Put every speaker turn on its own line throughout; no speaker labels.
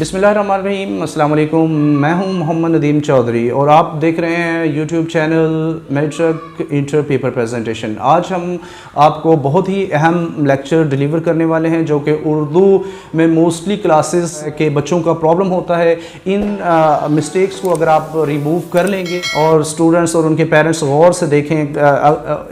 बिस्मिल्लाहिर्रहमानिर्रहीम। अस्सलाम वालेकुम। मैं हूं मोहम्मद नदीम चौधरी और आप देख रहे हैं YouTube channel matric inter paper presentation. आज हम आपको बहुत ही अहम लेक्चर डिलीवर करने वाले हैं जो कि उर्दू में मोस्टली क्लासेस के बच्चों का प्रॉब्लम होता है। इन मिस्टेक्स को अगर आप रिमूव कर लेंगे और स्टूडेंट्स और उनके पेरेंट्स गौर से देखें,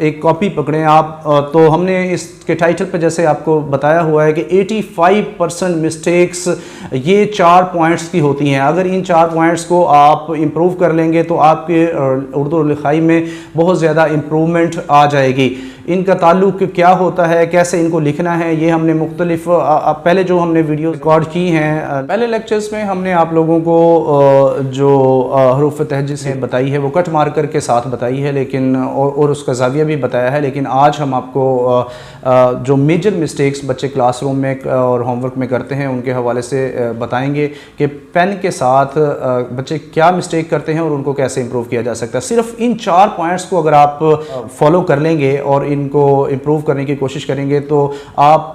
एक कॉपी पकड़ें आप, तो हमने इसके टाइटल पे जैसे आपको बताया हुआ है कि 85% मिस्टेक्स ये 4 पॉइंट्स की होती हैं। अगर इन 4 पॉइंट्स को आप इम्प्रूव कर लेंगे तो आपके उर्दू लिखाई में बहुत ज़्यादा इम्प्रूवमेंट आ जाएगी। इनका ताल्लुक क्या होता है, कैसे इनको लिखना है, ये हमने मुख्तलिफ पहले जो हमने वीडियो रिकॉर्ड की हैं, पहले लेक्चर्स में हमने आप लोगों को जो हरूफ तहज्जुद से बताई है वो कट मार्कर के साथ बताई है, लेकिन और उसका ज़ाविया भी बताया है। लेकिन आज हम आपको जो मेजर मिस्टेक्स बच्चे क्लासरूम में और होमवर्क में करते हैं उनके हवाले से बताएंगे कि पेन के साथ बच्चे क्या मिस्टेक करते हैं और उनको कैसे इम्प्रूव किया जा सकता है। सिर्फ इन 4 पॉइंट्स को अगर आप फॉलो कर लेंगे और इनको इम्प्रूव करने की कोशिश करेंगे तो आप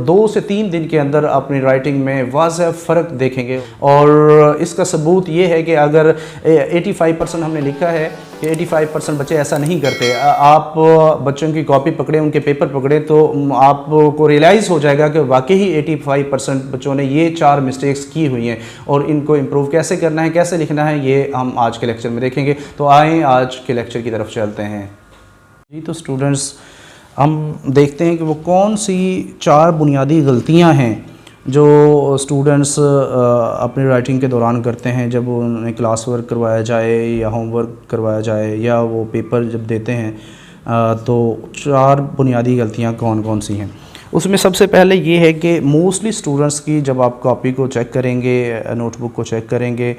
2 से 3 दिन के अंदर अपनी राइटिंग में वाज़ह फ़र्क देखेंगे। और इसका सबूत ये है कि अगर 85% हमने लिखा है कि 85% बच्चे ऐसा नहीं करते। आप बच्चों की कॉपी पकड़े, उनके पेपर पकड़े तो आपको रियलाइज़ हो जाएगा कि वाकई 85% बच्चों ने ये 4 मिस्टेक्स की हुई हैं और इनको इम्प्रूव कैसे करना है, कैसे लिखना है, ये हम आज के लेक्चर में देखेंगे। तो आएँ आज के लेक्चर की तरफ चलते हैं जी। तो स्टूडेंट्स, हम देखते हैं कि वो कौन सी 4 बुनियादी गलतियां हैं जो स्टूडेंट्स अपनी राइटिंग के दौरान करते हैं जब उन्हें क्लास वर्क करवाया जाए या होमवर्क करवाया जाए या वो पेपर जब देते हैं। तो 4 बुनियादी गलतियां कौन कौन सी हैं। उसमें सबसे पहले ये है कि मोस्टली स्टूडेंट्स की जब आप कॉपी को चेक करेंगे, नोटबुक को चेक करेंगे,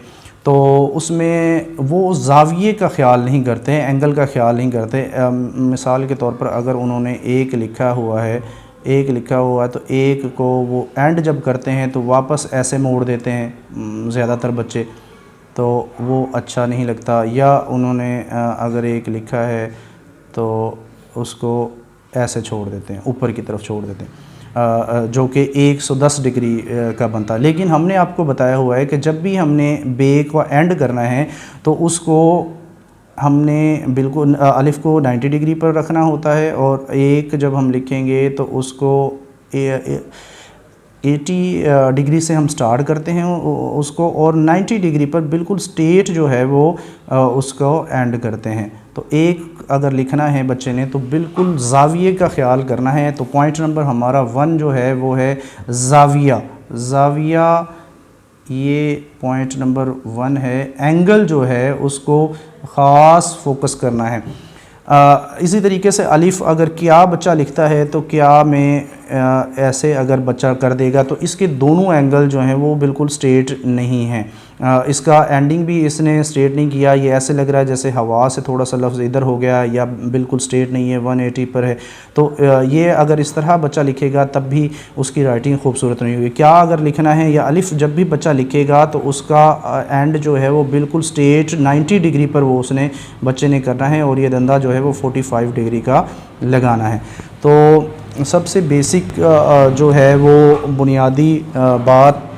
तो उसमें वो ज़ाविये का ख़्याल नहीं करते हैं, एंगल का ख़्याल नहीं करते। मिसाल के तौर पर अगर उन्होंने एक लिखा हुआ है तो एक को वो एंड जब करते हैं तो वापस ऐसे मोड़ देते हैं ज़्यादातर बच्चे, तो वो अच्छा नहीं लगता। या उन्होंने अगर एक लिखा है तो उसको ऐसे छोड़ देते हैं, ऊपर की तरफ छोड़ देते हैं, जो कि 110 डिग्री का बनता है। लेकिन हमने आपको बताया हुआ है कि जब भी हमने बे को एंड करना है तो उसको हमने बिल्कुल अलिफ को 90 डिग्री पर रखना होता है और एक जब हम लिखेंगे तो उसको 80 डिग्री से हम स्टार्ट करते हैं उसको, और 90 डिग्री पर बिल्कुल स्ट्रेट जो है वो उसको एंड करते हैं। तो एक अगर लिखना है बच्चे ने तो बिल्कुल ज़ाविये का ख़्याल करना है। तो पॉइंट नंबर हमारा 1 जो है वो है ज़ाविया, ये पॉइंट नंबर 1 है। एंगल जो है उसको ख़ास फोकस करना है। इसी तरीके से अलिफ अगर क्या बच्चा लिखता है तो क्या में ऐसे अगर बच्चा कर देगा तो इसके दोनों एंगल जो हैं वो बिल्कुल स्ट्रेट नहीं हैं। इसका एंडिंग भी इसने स्ट्रेट नहीं किया, ये ऐसे लग रहा है जैसे हवा से थोड़ा सा लफ्ज़ इधर हो गया या बिल्कुल स्ट्रेट नहीं है, 180 पर है। तो ये अगर इस तरह बच्चा लिखेगा तब भी उसकी राइटिंग खूबसूरत नहीं होगी। क्या अगर लिखना है या अलिफ जब भी बच्चा लिखेगा तो उसका एंड जो है वो बिल्कुल स्ट्रेट 90 डिग्री पर वो उसने बच्चे ने करना है और ये दंदा जो है वो 45 डिग्री का लगाना है। तो सबसे बेसिक जो है वो बुनियादी बात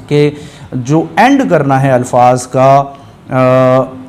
के जो एंड करना है अल्फाज का,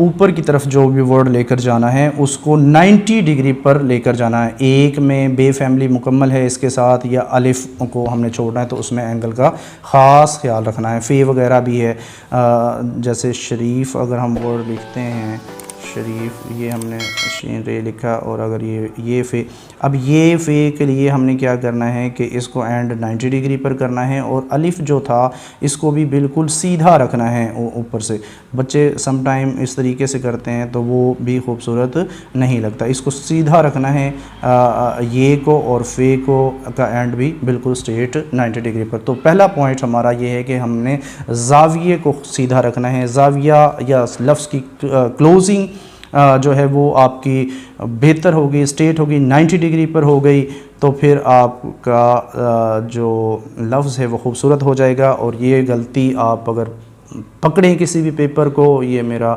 ऊपर की तरफ जो भी वर्ड लेकर जाना है उसको 90 डिग्री पर लेकर जाना है। एक में बे फैमिली मुकम्मल है इसके साथ या अलिफ को हमने छोड़ना है तो उसमें एंगल का ख़ास ख्याल रखना है। फ़े वगैरह भी है, जैसे शरीफ अगर हम वर्ड लिखते हैं शरीफ, ये हमने शीन रे लिखा और अगर ये फ़े, अब ये फ़े के लिए हमने क्या करना है कि इसको एंड 90 डिग्री पर करना है और अलिफ जो था इसको भी बिल्कुल सीधा रखना है ऊपर से। बच्चे सम टाइम इस तरीके से करते हैं तो वो भी खूबसूरत नहीं लगता। इसको सीधा रखना है, ये को और फ़े को का एंड भी बिल्कुल स्ट्रेट 90 डिग्री पर। तो पहला पॉइंट हमारा ये है कि हमने ज़ाविये को सीधा रखना है। ज़ाविया या लफ्ज़ की क्लोजिंग जो है वो आपकी बेहतर होगी, स्ट्रेट होगी, 90 डिग्री पर हो गई तो फिर आपका जो लफ्ज़ है वो खूबसूरत हो जाएगा। और ये गलती आप अगर पकड़ें किसी भी पेपर को, ये मेरा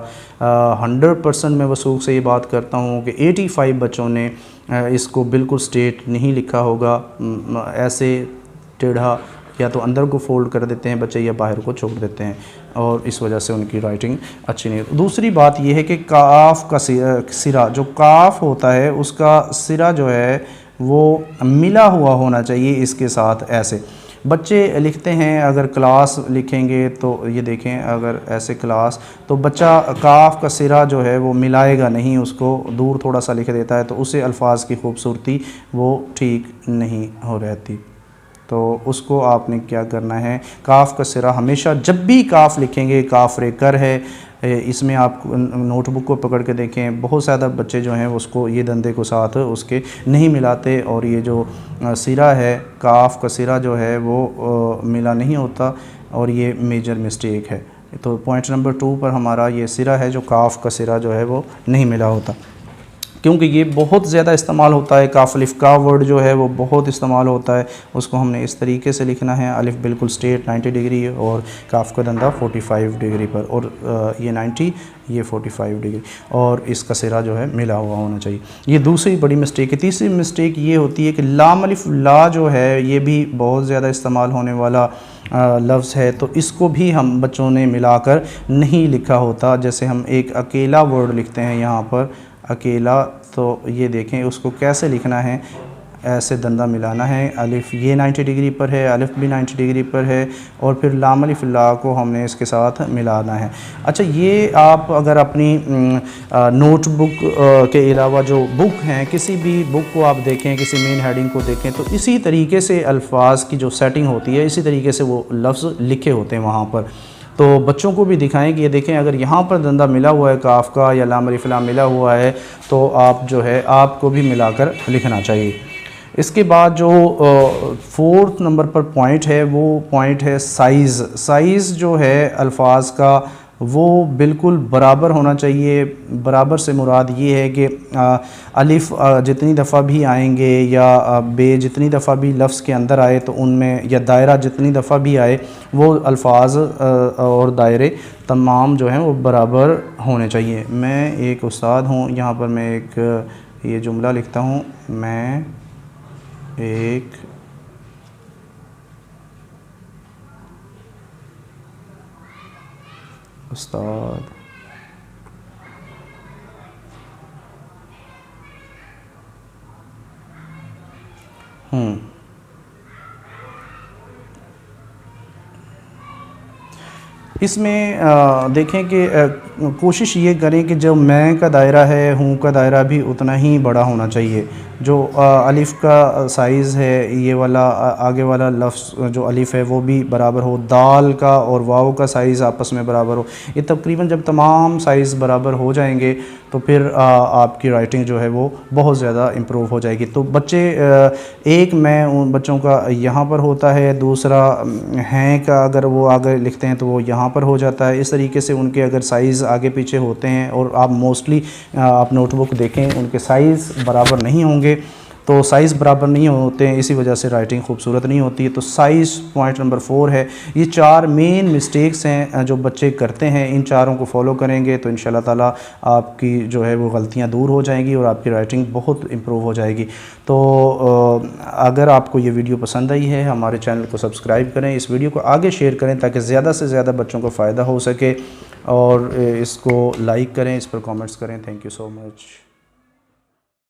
100% मैं वसूख से ये बात करता हूँ कि 85 बच्चों ने इसको बिल्कुल स्ट्रेट नहीं लिखा होगा, ऐसे टेढ़ा یا تو اندر کو فولڈ کر دیتے ہیں بچے یا باہر کو چھوڑ دیتے ہیں، اور اس وجہ سے ان کی رائٹنگ اچھی نہیں ہوتی۔ دوسری بات یہ ہے کہ کاف کا سرا، جو کاف ہوتا ہے اس کا سرا جو ہے وہ ملا ہوا ہونا چاہیے اس کے ساتھ۔ ایسے بچے لکھتے ہیں، اگر کلاس لکھیں گے تو یہ دیکھیں، اگر ایسے کلاس، تو بچہ کاف کا سرا جو ہے وہ ملائے گا نہیں، اس کو دور تھوڑا سا لکھ دیتا ہے، تو اسے الفاظ کی خوبصورتی وہ ٹھیک نہیں ہو رہتی۔ تو اس کو آپ نے کیا کرنا ہے، کاف کا سرا ہمیشہ جب بھی کاف لکھیں گے، کاف رے کر ہے، اس میں آپ نوٹ بک کو پکڑ کے دیکھیں، بہت زیادہ بچے جو ہیں اس کو یہ دندے کو ساتھ اس کے نہیں ملاتے، اور یہ جو سرا ہے، کاف کا سرا جو ہے وہ ملا نہیں ہوتا، اور یہ میجر مسٹیک ہے۔ تو پوائنٹ نمبر 2 پر ہمارا یہ سرا ہے جو کاف کا سرا جو ہے وہ نہیں ملا ہوتا، کیونکہ یہ بہت زیادہ استعمال ہوتا ہے۔ کاف الف کا ورڈ جو ہے وہ بہت استعمال ہوتا ہے، اس کو ہم نے اس طریقے سے لکھنا ہے، الف بالکل اسٹریٹ 90 ڈگری اور کاف کا دندہ 45 ڈگری پر، اور یہ 90 یہ 45 ڈگری، اور اس کا سرا جو ہے ملا ہوا ہونا چاہیے۔ یہ دوسری بڑی مسٹیک ہے۔ تیسری مسٹیک یہ ہوتی ہے کہ لام الف لا جو ہے یہ بھی بہت زیادہ استعمال ہونے والا لفظ ہے، تو اس کو بھی ہم بچوں نے ملا کر نہیں لکھا ہوتا۔ جیسے ہم ایک اکیلا ورڈ لکھتے ہیں یہاں پر، اکیلا، تو یہ دیکھیں اس کو کیسے لکھنا ہے، ایسے دندہ ملانا ہے، الف یہ 90 ڈگری پر ہے، الف بھی 90 ڈگری پر ہے، اور پھر لام الف لا کو ہم نے اس کے ساتھ ملانا ہے۔ اچھا، یہ آپ اگر اپنی نوٹ بک کے علاوہ جو بک ہیں، کسی بھی بک کو آپ دیکھیں، کسی مین ہیڈنگ کو دیکھیں، تو اسی طریقے سے الفاظ کی جو سیٹنگ ہوتی ہے، اسی طریقے سے وہ لفظ لکھے ہوتے ہیں وہاں پر۔ تو بچوں کو بھی دکھائیں کہ یہ دیکھیں، اگر یہاں پر دندہ ملا ہوا ہے کاف کا، یا لام الف لا ملا ہوا ہے، تو آپ جو ہے آپ کو بھی ملا کر لکھنا چاہیے۔ اس کے بعد جو 4 نمبر پر پوائنٹ ہے، وہ پوائنٹ ہے سائز۔ سائز جو ہے الفاظ کا وہ بالکل برابر ہونا چاہیے۔ برابر سے مراد یہ ہے کہ الف جتنی دفعہ بھی آئیں گے، یا بے جتنی دفعہ بھی لفظ کے اندر آئے تو ان میں، یا دائرہ جتنی دفعہ بھی آئے، وہ الفاظ اور دائرے تمام جو ہیں وہ برابر ہونے چاہیے۔ میں ایک استاد ہوں، یہاں پر میں ایک یہ جملہ لکھتا ہوں، میں ایک استاد ہوں۔ اس میں دیکھیں کہ کوشش یہ کریں کہ جو میں کا دائرہ ہے، ہوں کا دائرہ بھی اتنا ہی بڑا ہونا چاہیے۔ جو الف کا سائز ہے، یہ والا آگے والا لفظ جو الف ہے وہ بھی برابر ہو، دال کا اور واو کا سائز آپس میں برابر ہو۔ یہ تقریباً جب تمام سائز برابر ہو جائیں گے تو پھر آپ کی رائٹنگ جو ہے وہ بہت زیادہ امپروو ہو جائے گی۔ تو بچے ایک میں ان بچوں کا یہاں پر ہوتا ہے، دوسرا ہیں کا اگر وہ آگے لکھتے ہیں تو وہ یہاں پر ہو جاتا ہے۔ اس طریقے سے ان کے اگر سائز آگے پیچھے ہوتے ہیں، اور آپ موسٹلی آپ نوٹ بک دیکھیں ان کے سائز برابر نہیں ہوں گے، تو سائز برابر نہیں ہوتے ہیں، اسی وجہ سے رائٹنگ خوبصورت نہیں ہوتی ہے۔ تو سائز پوائنٹ نمبر 4 ہے۔ یہ 4 مین مسٹیکس ہیں جو بچے کرتے ہیں، ان چاروں کو فالو کریں گے تو انشاءاللہ تعالیٰ آپ کی جو ہے وہ غلطیاں دور ہو جائیں گی، اور آپ کی رائٹنگ بہت امپروو ہو جائے گی۔ تو اگر آپ کو یہ ویڈیو پسند آئی ہے، ہمارے چینل کو سبسکرائب کریں، اس ویڈیو کو آگے شیئر کریں تاکہ زیادہ سے زیادہ بچوں کو فائدہ ہو سکے، اور اس کو لائک کریں، اس پر کامنٹس کریں۔ Thank you so much.